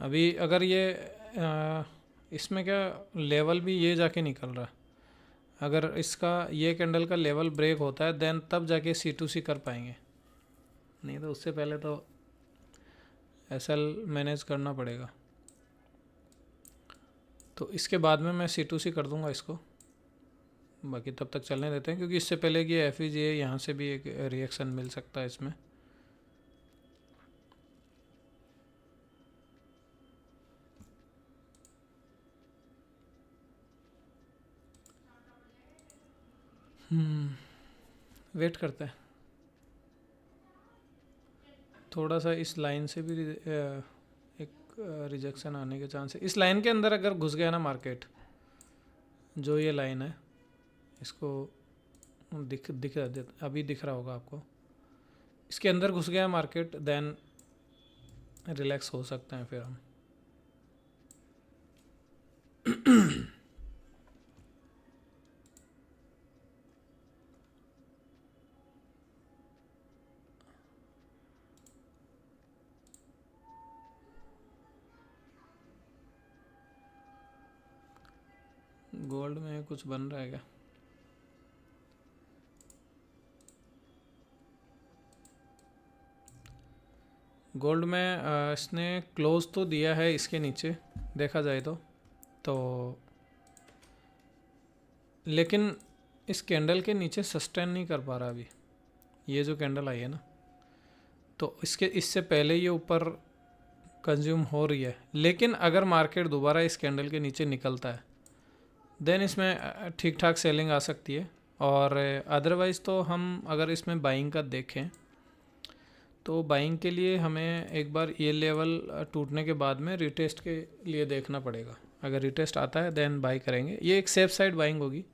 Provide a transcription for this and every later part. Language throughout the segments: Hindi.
अभी अगर ये इसमें क्या लेवल भी ये जाके निकल रहा है, अगर इसका ये कैंडल का लेवल ब्रेक होता है देन तब जाके C2C कर पाएंगे, नहीं तो उससे पहले तो SL मैनेज करना पड़ेगा। तो इसके बाद में मैं C2C कर दूंगा इसको, बाकी तब तक चलने देते हैं क्योंकि इससे पहले कि FEGA यहाँ से भी एक रिएक्शन मिल सकता है इसमें। वेट करते हैं थोड़ा सा, इस लाइन से भी एक रिजेक्शन आने के चांस है। इस लाइन के अंदर अगर घुस गया ना मार्केट, जो ये लाइन है इसको दिख अभी दिख रहा होगा आपको, इसके अंदर घुस गया मार्केट देन रिलैक्स हो सकते हैं फिर हम। गोल्ड में कुछ बन रहा है क्या? गोल्ड में इसने क्लोज तो दिया है इसके नीचे देखा जाए तो लेकिन इस कैंडल के नीचे सस्टेन नहीं कर पा रहा अभी। ये जो कैंडल आई है ना, तो इससे पहले ये ऊपर कंज्यूम हो रही है, लेकिन अगर मार्केट दोबारा इस कैंडल के नीचे निकलता है देन इसमें ठीक ठाक सेलिंग आ सकती है। और अदरवाइज़ तो हम अगर इसमें बाइंग का देखें तो बाइंग के लिए हमें एक बार ये लेवल टूटने के बाद में रिटेस्ट के लिए देखना पड़ेगा। अगर रिटेस्ट आता है देन बाई करेंगे, ये एक सेफ साइड बाइंग होगी।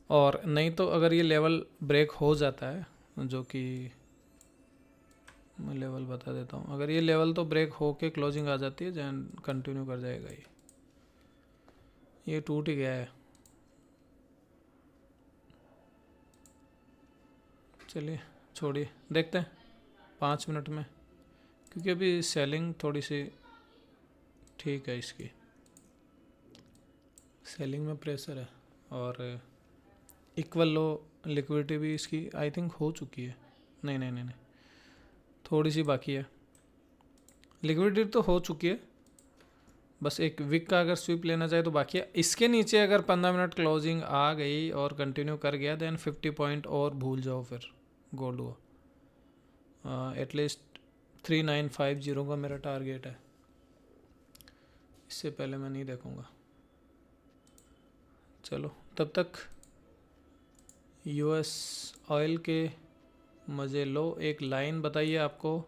और नहीं तो अगर ये लेवल ब्रेक हो जाता है, जो कि मैं लेवल बता देता हूँ, अगर ये लेवल तो ब्रेक हो के क्लोजिंग आ जाती है देन कंटिन्यू कर जाएगा। ये टूट ही गया है। चलिए छोड़िए, देखते हैं 5 मिनट में, क्योंकि अभी सेलिंग थोड़ी सी ठीक है, इसकी सेलिंग में प्रेशर है और इक्वल लो लिक्विडिटी भी इसकी आई थिंक हो चुकी है। नहीं, थोड़ी सी बाकी है। लिक्विडिटी तो हो चुकी है, बस एक वीक का अगर स्वीप लेना चाहे तो बाकी है। इसके नीचे अगर 15 मिनट क्लोजिंग आ गई और कंटिन्यू कर गया देन 50 पॉइंट और भूल जाओ फिर गोल्ड हुआ। एटलीस्ट 3950 का मेरा टारगेट है, इससे पहले मैं नहीं देखूँगा। चलो तब तक US ऑयल के मज़े लो। एक लाइन बताइए आपको,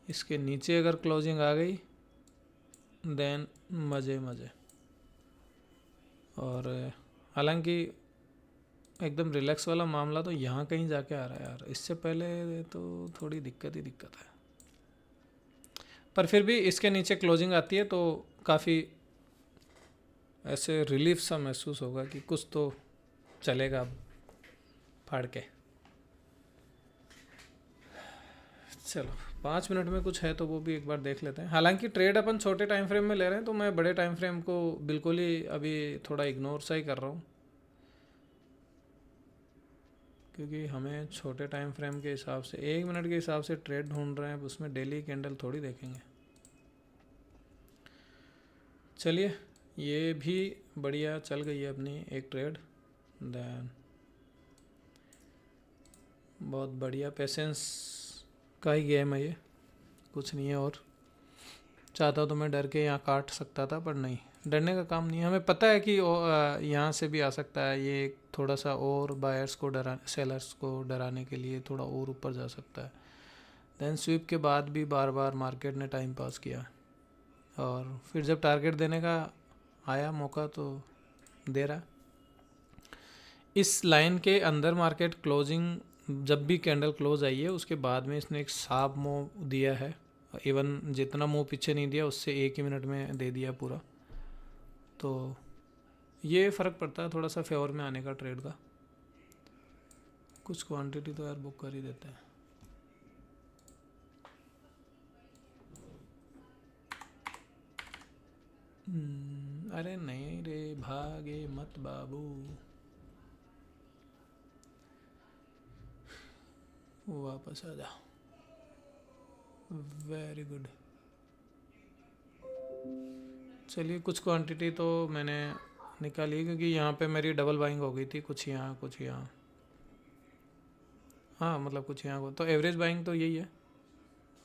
इसके नीचे अगर क्लोजिंग आ गई देन मज़े। और हालांकि एकदम रिलैक्स वाला मामला तो यहाँ कहीं जाके आ रहा है यार, इससे पहले तो थोड़ी दिक्कत है। पर फिर भी इसके नीचे क्लोजिंग आती है तो काफ़ी ऐसे रिलीफ सा महसूस होगा कि कुछ तो चलेगा अब फाड़ के। चलो 5 मिनट में कुछ है तो वो भी एक बार देख लेते हैं। हालांकि ट्रेड अपन छोटे टाइम फ्रेम में ले रहे हैं तो मैं बड़े टाइम फ्रेम को बिल्कुल ही अभी थोड़ा इग्नोर सा ही कर रहा हूँ, क्योंकि हमें छोटे टाइम फ्रेम के हिसाब से 1 मिनट के हिसाब से ट्रेड ढूंढ रहे हैं, उसमें डेली कैंडल थोड़ी देखेंगे। चलिए ये भी बढ़िया चल गई है अपनी एक ट्रेड, देन बहुत बढ़िया पेशेंस का ही गेम है ये, कुछ नहीं है। और चाहता तो मैं डर के यहाँ काट सकता था, पर नहीं, डरने का काम नहीं है। हमें पता है कि यहाँ से भी आ सकता है, ये थोड़ा सा और बायर्स को सेलर्स को डराने के लिए थोड़ा और ऊपर जा सकता है। देन स्वीप के बाद भी बार बार मार्केट ने टाइम पास किया और फिर जब टारगेट देने का आया मौका तो दे रहा। इस लाइन के अंदर मार्केट क्लोजिंग जब भी कैंडल क्लोज आई है उसके बाद में इसने एक शार्प मूव दिया है। इवन जितना मूव पीछे नहीं दिया उससे 1 ही मिनट में दे दिया पूरा। तो ये फ़र्क पड़ता है थोड़ा सा फेवर में आने का ट्रेड का। कुछ क्वांटिटी तो यार बुक कर ही देते हैं। अरे नहीं रे, भागे मत बाबू, वापस आ जा। Very good. चलिए, कुछ क्वांटिटी तो मैंने निकाली, क्योंकि यहाँ पे मेरी डबल बाइंग हो गई थी, कुछ यहाँ कुछ यहाँ। हाँ मतलब कुछ यहाँ को, तो एवरेज बाइंग तो यही है,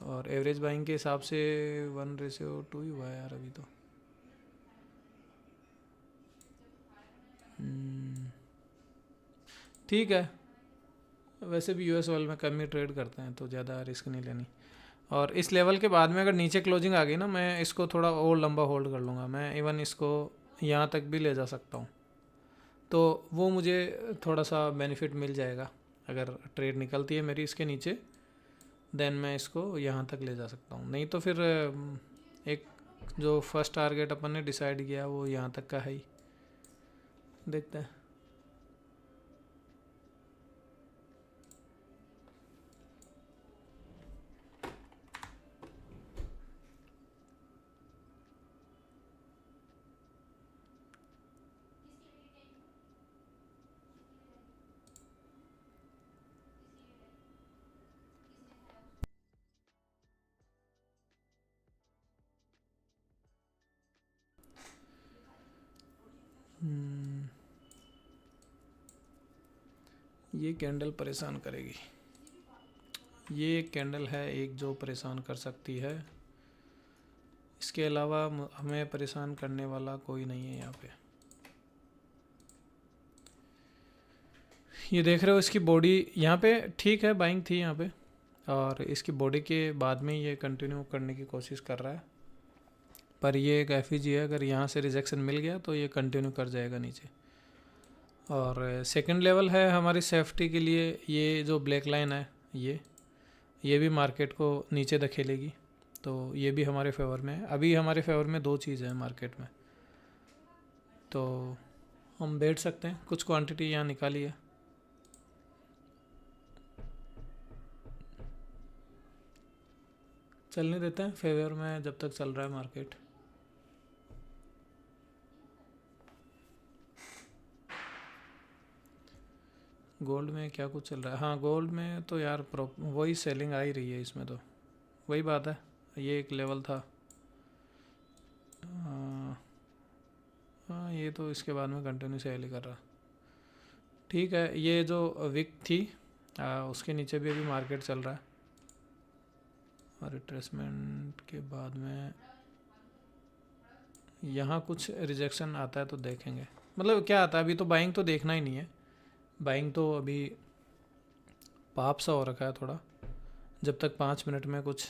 और एवरेज बाइंग के हिसाब से 1:2 ही हुआ है यार अभी तो। ठीक है, वैसे भी यूएस ऑयल में कम ही ट्रेड करते हैं, तो ज़्यादा रिस्क नहीं लेनी। और इस लेवल के बाद में अगर नीचे क्लोजिंग आ गई ना, मैं इसको थोड़ा और लंबा होल्ड कर लूँगा, मैं इवन इसको यहाँ तक भी ले जा सकता हूँ, तो वो मुझे थोड़ा सा बेनिफिट मिल जाएगा। अगर ट्रेड निकलती है मेरी इसके नीचे, देन मैं इसको यहाँ तक ले जा सकता हूँ। नहीं तो फिर एक जो फर्स्ट टारगेट अपन ने डिसाइड किया वो यहाँ तक का है ही, देखते हैं। ये कैंडल परेशान करेगी, ये कैंडल है एक जो परेशान कर सकती है, इसके अलावा हमें परेशान करने वाला कोई नहीं है यहाँ पे। ये देख रहे हो, इसकी बॉडी यहाँ पे ठीक है, बाइंग थी यहाँ पे, और इसकी बॉडी के बाद में ये कंटिन्यू करने की कोशिश कर रहा है, पर ये एक एफईजी है, अगर यहाँ से रिजेक्शन मिल गया तो ये कंटिन्यू कर जाएगा नीचे। और सेकंड लेवल है हमारी सेफ्टी के लिए, ये जो ब्लैक लाइन है ये भी मार्केट को नीचे धकेलेगी, तो ये भी हमारे फेवर में है। अभी हमारे फेवर में दो चीज़ है मार्केट में, तो हम बैठ सकते हैं। कुछ क्वांटिटी यहाँ निकाली है, चलने देते हैं फेवर में जब तक चल रहा है मार्केट। गोल्ड में क्या कुछ चल रहा है? हाँ, गोल्ड में तो यार वही सेलिंग आ ही रही है इसमें, तो वही बात है, ये एक लेवल था। हाँ, ये तो इसके बाद में कंटिन्यू सेल ही कर रहा। ठीक है, ये जो विक थी उसके नीचे भी अभी मार्केट चल रहा है, और रिट्रेसमेंट के बाद में यहाँ कुछ रिजेक्शन आता है तो देखेंगे, मतलब क्या आता है अभी तो। बाइंग तो देखना ही नहीं है, बाइंग तो अभी पाप सा हो रखा है थोड़ा, जब तक 5 मिनट में कुछ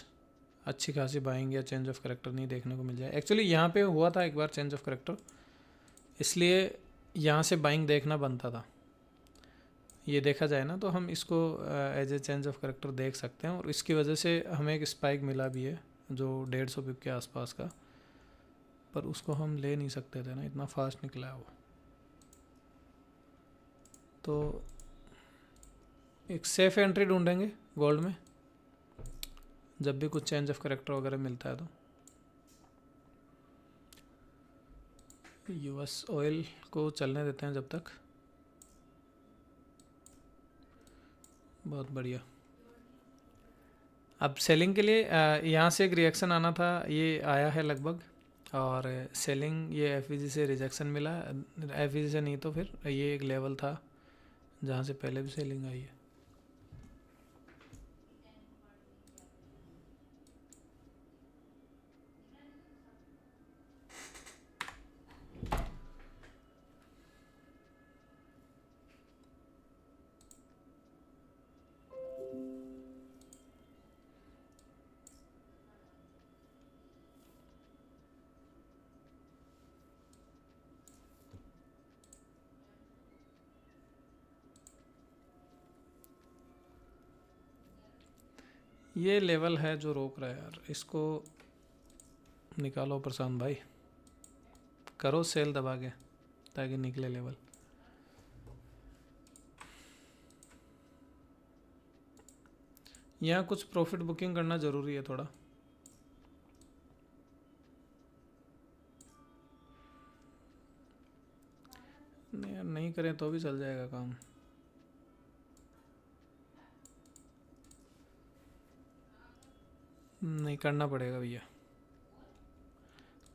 अच्छी खासी बाइंग या चेंज ऑफ करेक्टर नहीं देखने को मिल जाए। एक्चुअली यहाँ पे हुआ था एक बार चेंज ऑफ करेक्टर, इसलिए यहाँ से बाइंग देखना बनता था। ये देखा जाए ना तो हम इसको as a change of character देख सकते हैं, और इसकी वजह से हमें एक स्पाइक मिला भी है जो 150 पिप के आसपास का, पर उसको हम ले नहीं सकते थे ना, इतना फास्ट निकला है वो। तो एक सेफ एंट्री ढूंढेंगे गोल्ड में, जब भी कुछ चेंज ऑफ करेक्टर वगैरह मिलता है तो। यूएस ऑयल को चलने देते हैं जब तक। बहुत बढ़िया। अब सेलिंग के लिए यहाँ से एक रिएक्शन आना था, ये आया है लगभग, और सेलिंग ये एफईजी से रिजेक्शन मिला, एफईजी से नहीं तो फिर ये एक लेवल था जहाँ से पहले भी सेलिंग आई है। ये लेवल है जो रोक रहा है यार, इसको निकालो प्रशांत भाई, करो सेल दबा के ताकि निकले लेवल। यहाँ कुछ प्रॉफिट बुकिंग करना ज़रूरी है थोड़ा। नहीं करें तो भी चल जाएगा काम। नहीं करना पड़ेगा भैया,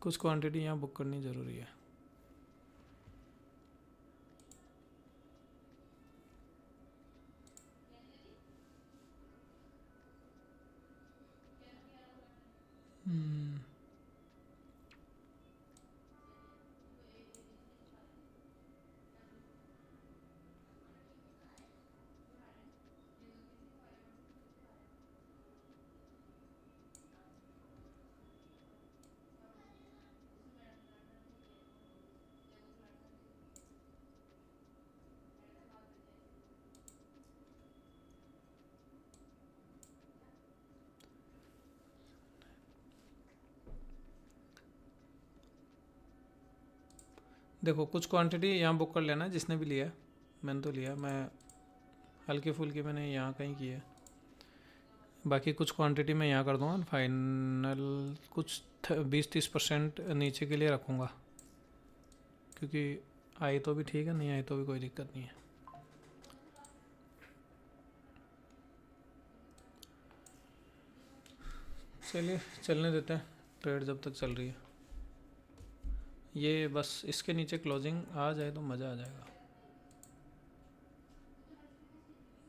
कुछ क्वांटिटी यहाँ बुक करनी ज़रूरी है। देखो कुछ क्वांटिटी यहाँ बुक कर लेना जिसने भी लिया है। मैंने तो लिया, मैं हल्की फुल्की मैंने यहाँ कहीं की है, बाकी कुछ क्वांटिटी मैं यहाँ कर दूँगा फाइनल। कुछ 20-30% नीचे के लिए रखूँगा, क्योंकि आई तो भी ठीक है, नहीं आई तो भी कोई दिक्कत नहीं है। चलिए चलने देते हैं ट्रेड जब तक चल रही है। ये बस इसके नीचे क्लोजिंग आ जाए तो मज़ा आ जाएगा।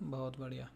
बहुत बढ़िया।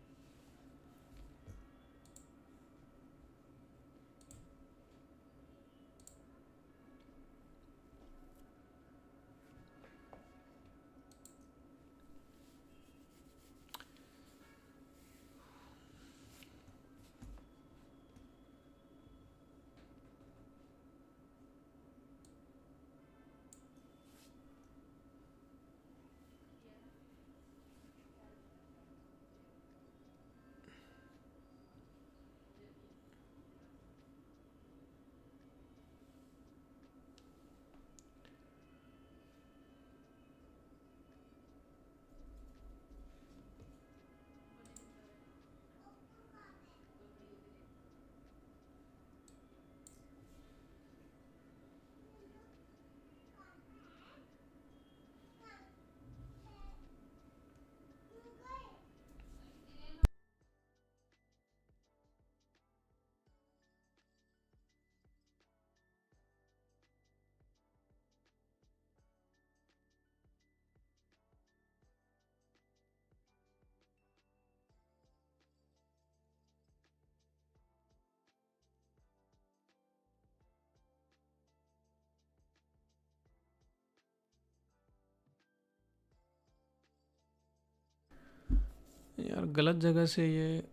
यार गलत जगह से ये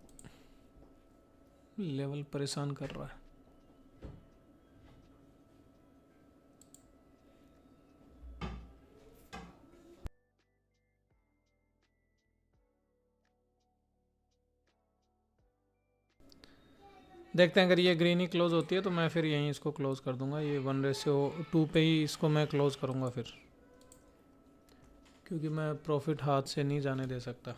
लेवल परेशान कर रहा है। देखते हैं, अगर ये ग्रीन ही क्लोज होती है तो मैं फिर यहीं इसको क्लोज कर दूंगा। ये 1:2 पे ही इसको मैं क्लोज करूंगा फिर, क्योंकि मैं प्रॉफिट हाथ से नहीं जाने दे सकता।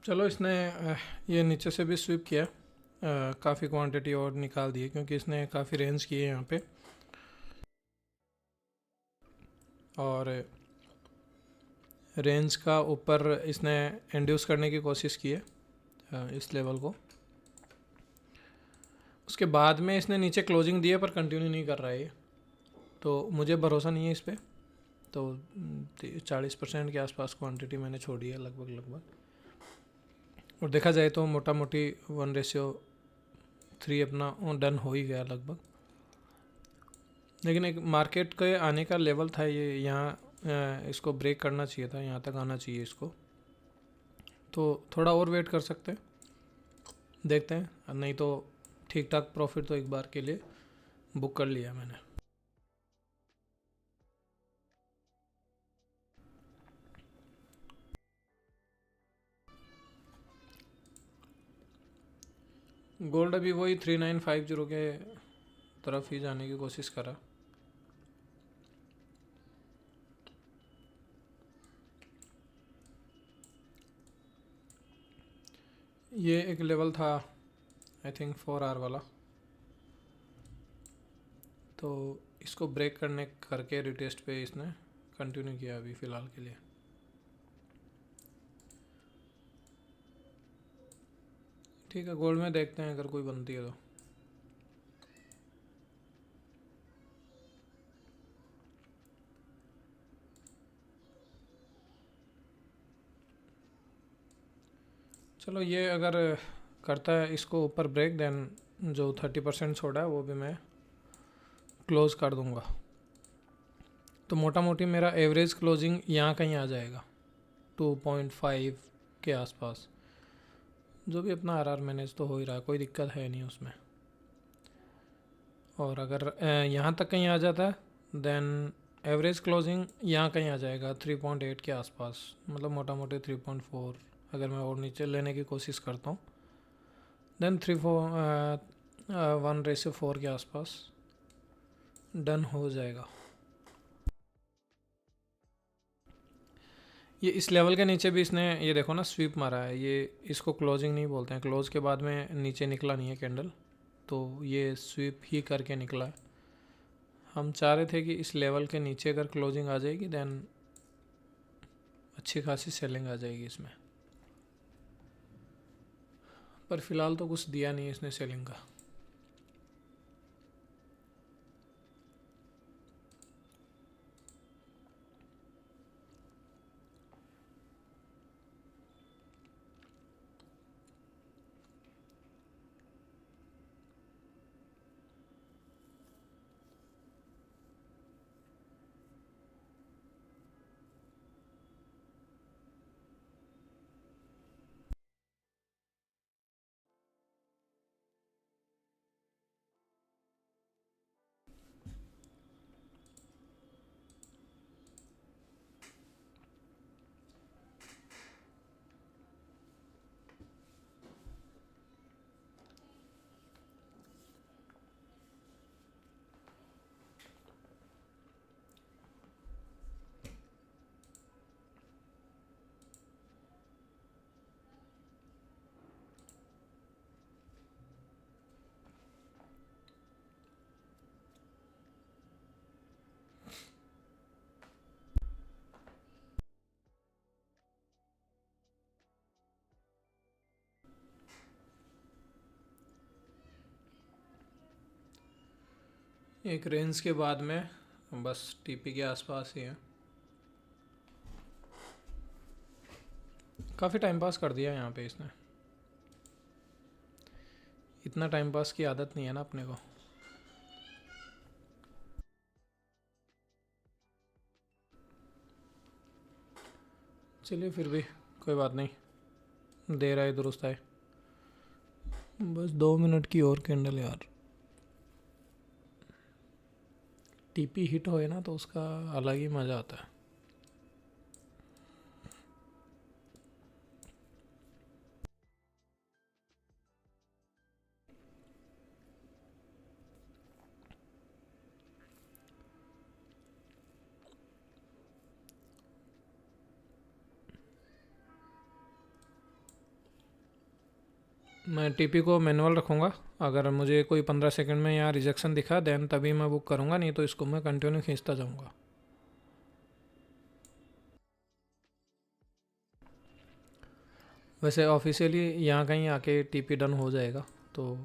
चलो इसने ये नीचे से भी स्वीप किया, काफ़ी क्वांटिटी और निकाल दी है क्योंकि इसने काफ़ी रेंज की है यहाँ पे, और रेंज का ऊपर इसने इंड्यूस करने की कोशिश की है इस लेवल को। उसके बाद में इसने नीचे क्लोजिंग दी है पर कंटिन्यू नहीं कर रहा है ये, तो मुझे भरोसा नहीं है इस पर। तो 40% के आसपास क्वांटिटी मैंने छोड़ी है लगभग। और देखा जाए तो मोटा मोटी 1:3 अपना डन हो ही गया लगभग। लेकिन एक मार्केट के आने का लेवल था ये, यहाँ इसको ब्रेक करना चाहिए था, यहाँ तक आना चाहिए इसको, तो थोड़ा और वेट कर सकते हैं, देखते हैं। नहीं तो ठीक ठाक प्रॉफिट तो एक बार के लिए बुक कर लिया मैंने। गोल्ड अभी वही 3950 के तरफ ही जाने की कोशिश करा। ये एक लेवल था आई थिंक 4 आवर वाला, तो इसको ब्रेक करके रिटेस्ट पे इसने कंटिन्यू किया अभी फ़िलहाल के लिए। ठीक है, गोल्ड में देखते हैं अगर कोई बनती है तो। चलो ये अगर करता है इसको ऊपर ब्रेक, देन जो 30% छोड़ा है वो भी मैं क्लोज़ कर दूंगा। तो मोटा मोटी मेरा एवरेज क्लोजिंग यहाँ कहीं आ जाएगा 2.5 के आसपास। जो भी अपना आरआर मैनेज तो हो ही रहा है, कोई दिक्कत है नहीं उसमें। और अगर यहाँ तक कहीं आ जाता है देन एवरेज क्लोजिंग यहाँ कहीं आ जाएगा 3.8 के आसपास, मतलब मोटा मोटी 3.4। अगर मैं और नीचे लेने की कोशिश करता हूँ देन 1:4 के आसपास डन हो जाएगा। ये इस लेवल के नीचे भी इसने ये देखो ना स्वीप मारा है, ये इसको क्लोजिंग नहीं बोलते हैं, क्लोज के बाद में नीचे निकला नहीं है कैंडल, तो ये स्वीप ही करके निकला है। हम चाह रहे थे कि इस लेवल के नीचे अगर क्लोजिंग आ जाएगी देन अच्छी खासी सेलिंग आ जाएगी इसमें, पर फिलहाल तो कुछ दिया नहीं इसने सेलिंग का। एक रेंज के बाद में बस टीपी के आसपास ही है। काफ़ी टाइम पास कर दिया यहाँ पे इसने, इतना टाइम पास की आदत नहीं है ना अपने को। चलिए फिर भी कोई बात नहीं, दे रहा है दुरुस्त है। बस 2 मिनट की और कैंडल यार, टीपी हिट होए ना तो उसका अलग ही मज़ा आता है। मैं टीपी को मैनुअल रखूँगा। अगर मुझे कोई 15 सेकंड में यहाँ रिजेक्शन दिखा देन तभी मैं बुक करूँगा, नहीं तो इसको मैं कंटिन्यू खींचता जाऊँगा। वैसे ऑफिशियली यहाँ कहीं आके टीपी डन हो जाएगा, तो